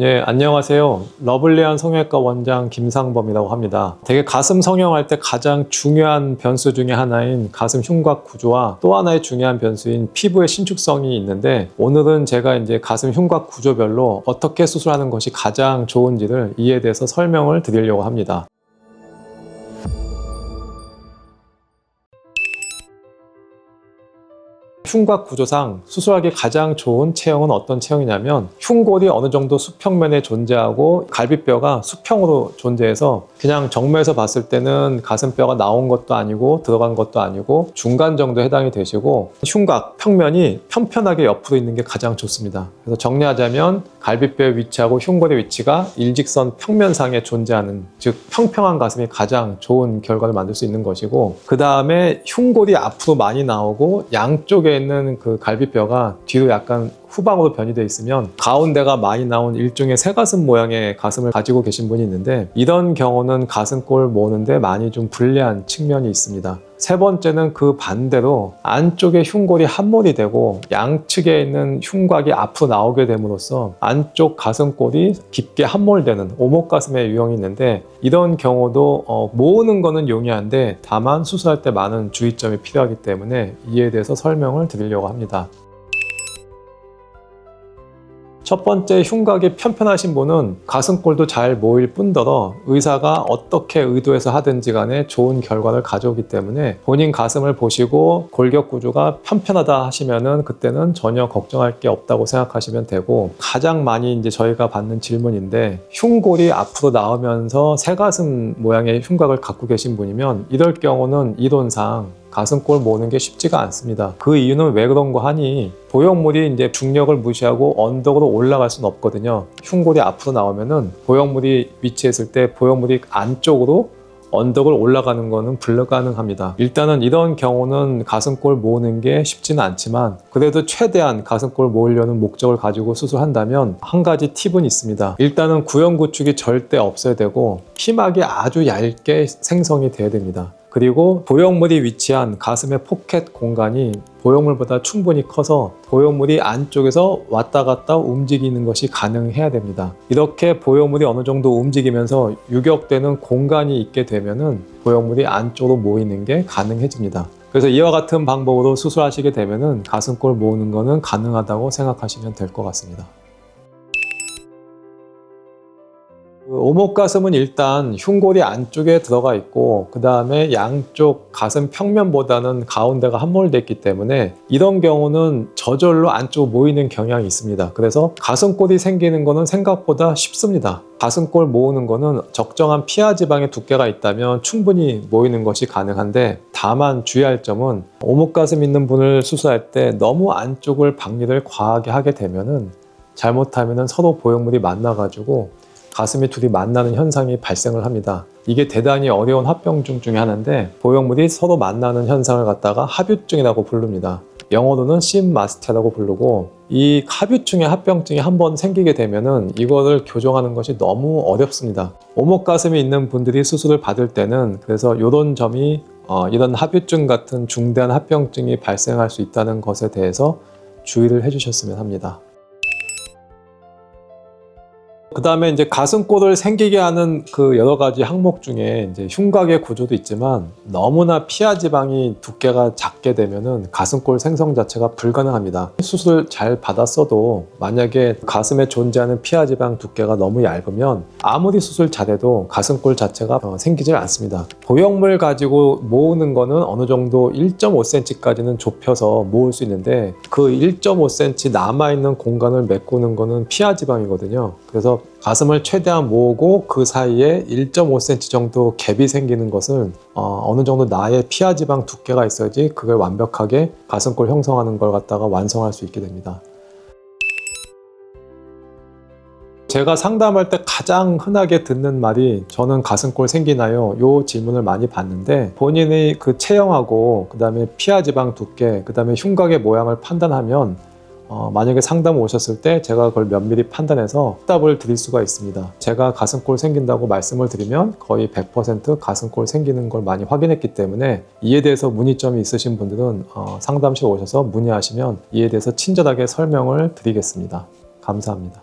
네, 안녕하세요. 러블리한 성형외과 원장 김상범이라고 합니다. 되게 가슴 성형할 때 가장 중요한 변수 중에 하나인 가슴 흉곽 구조와 또 하나의 중요한 변수인 피부의 신축성이 있는데, 오늘은 제가 이제 가슴 흉곽 구조별로 어떻게 수술하는 것이 가장 좋은지를 이에 대해서 설명을 드리려고 합니다. 흉곽 구조상 수술하기 가장 좋은 체형은 어떤 체형이냐면, 흉골이 어느 정도 수평면에 존재하고 갈비뼈가 수평으로 존재해서 그냥 정면에서 봤을 때는 가슴뼈가 나온 것도 아니고 들어간 것도 아니고 중간 정도 해당이 되시고, 흉곽 평면이 편편하게 옆으로 있는 게 가장 좋습니다. 그래서 정리하자면 갈비뼈의 위치하고 흉골의 위치가 일직선 평면상에 존재하는, 즉 평평한 가슴이 가장 좋은 결과를 만들 수 있는 것이고, 그 다음에 흉골이 앞으로 많이 나오고 양쪽에 있는 그 갈비뼈가 뒤로 약간 후방으로 변이되어 있으면 가운데가 많이 나온 일종의 새가슴 모양의 가슴을 가지고 계신 분이 있는데, 이런 경우는 가슴골 모으는데 많이 좀 불리한 측면이 있습니다. 세 번째는 그 반대로 안쪽에 흉골이 함몰이 되고 양측에 있는 흉곽이 앞으로 나오게 됨으로써 안쪽 가슴골이 깊게 함몰되는 오목가슴의 유형이 있는데, 이런 경우도 모으는 거는 용이한데 다만 수술할 때 많은 주의점이 필요하기 때문에 이에 대해서 설명을 드리려고 합니다. 첫 번째, 흉곽이 편편하신 분은 가슴골도 잘 모일 뿐더러 의사가 어떻게 의도해서 하든지 간에 좋은 결과를 가져오기 때문에 본인 가슴을 보시고 골격 구조가 편편하다 하시면은 그때는 전혀 걱정할 게 없다고 생각하시면 되고, 가장 많이 이제 저희가 받는 질문인데, 흉골이 앞으로 나오면서 새가슴 모양의 흉곽을 갖고 계신 분이면 이럴 경우는 이론상 가슴골 모으는 게 쉽지가 않습니다. 그 이유는 왜 그런 거 하니, 보형물이 이제 중력을 무시하고 언덕으로 올라갈 수는 없거든요. 흉골이 앞으로 나오면은 보형물이 위치했을 때 보형물이 안쪽으로 언덕을 올라가는 것은 불가능합니다. 일단은 이런 경우는 가슴골 모으는 게 쉽지는 않지만, 그래도 최대한 가슴골 모으려는 목적을 가지고 수술한다면 한 가지 팁은 있습니다. 일단은 구형 구축이 절대 없어야 되고 피막이 아주 얇게 생성이 돼야 됩니다. 그리고 보형물이 위치한 가슴의 포켓 공간이 보형물보다 충분히 커서 보형물이 안쪽에서 왔다 갔다 움직이는 것이 가능해야 됩니다. 이렇게 보형물이 어느 정도 움직이면서 유격되는 공간이 있게 되면은 보형물이 안쪽으로 모이는 게 가능해집니다. 그래서 이와 같은 방법으로 수술하시게 되면은 가슴골 모으는 거는 가능하다고 생각하시면 될 것 같습니다. 오목가슴은 일단 흉골이 안쪽에 들어가 있고, 그 다음에 양쪽 가슴 평면보다는 가운데가 함몰됐기 때문에 이런 경우는 저절로 안쪽 모이는 경향이 있습니다. 그래서 가슴골이 생기는 거는 생각보다 쉽습니다. 가슴골 모으는 거는 적정한 피하 지방의 두께가 있다면 충분히 모이는 것이 가능한데, 다만 주의할 점은 오목가슴 있는 분을 수술할 때 너무 안쪽을 박리를 과하게 하게 되면은 잘못하면은 서로 보형물이 만나가지고 가슴이 둘이 만나는 현상이 발생을 합니다. 이게 대단히 어려운 합병증 중에 하나인데, 보형물이 서로 만나는 현상을 갖다가 합유증이라고 부릅니다. 영어로는 심마스테라고 부르고, 이 합유증의 합병증이 한번 생기게 되면은 이거를 교정하는 것이 너무 어렵습니다. 오목가슴이 있는 분들이 수술을 받을 때는 그래서 이런 점이 이런 합유증 같은 중대한 합병증이 발생할 수 있다는 것에 대해서 주의를 해주셨으면 합니다. 그 다음에 이제 가슴골을 생기게 하는 그 여러 가지 항목 중에 이제 흉곽의 구조도 있지만, 너무나 피하 지방이 두께가 작게 되면은 가슴골 생성 자체가 불가능합니다. 수술 잘 받았어도 만약에 가슴에 존재하는 피하 지방 두께가 너무 얇으면 아무리 수술 잘해도 가슴골 자체가 생기질 않습니다. 보형물 가지고 모으는 거는 어느 정도 1.5cm까지는 좁혀서 모을 수 있는데, 그 1.5cm 남아있는 공간을 메꾸는 거는 피하 지방이거든요. 그래서 가슴을 최대한 모으고 그 사이에 1.5cm 정도 갭이 생기는 것을 어느 정도 나의 피하 지방 두께가 있어야지 그걸 완벽하게 가슴골 형성하는 걸 갖다가 완성할 수 있게 됩니다. 제가 상담할 때 가장 흔하게 듣는 말이, 저는 가슴골 생기나요? 이 질문을 많이 받는데, 본인의 그 체형하고 그 다음에 피하 지방 두께, 그 다음에 흉곽의 모양을 판단하면 만약에 상담 오셨을 때 제가 그걸 면밀히 판단해서 답을 드릴 수가 있습니다. 제가 가슴골 생긴다고 말씀을 드리면 거의 100% 가슴골 생기는 걸 많이 확인했기 때문에, 이에 대해서 문의점이 있으신 분들은 상담실 오셔서 문의하시면 이에 대해서 친절하게 설명을 드리겠습니다. 감사합니다.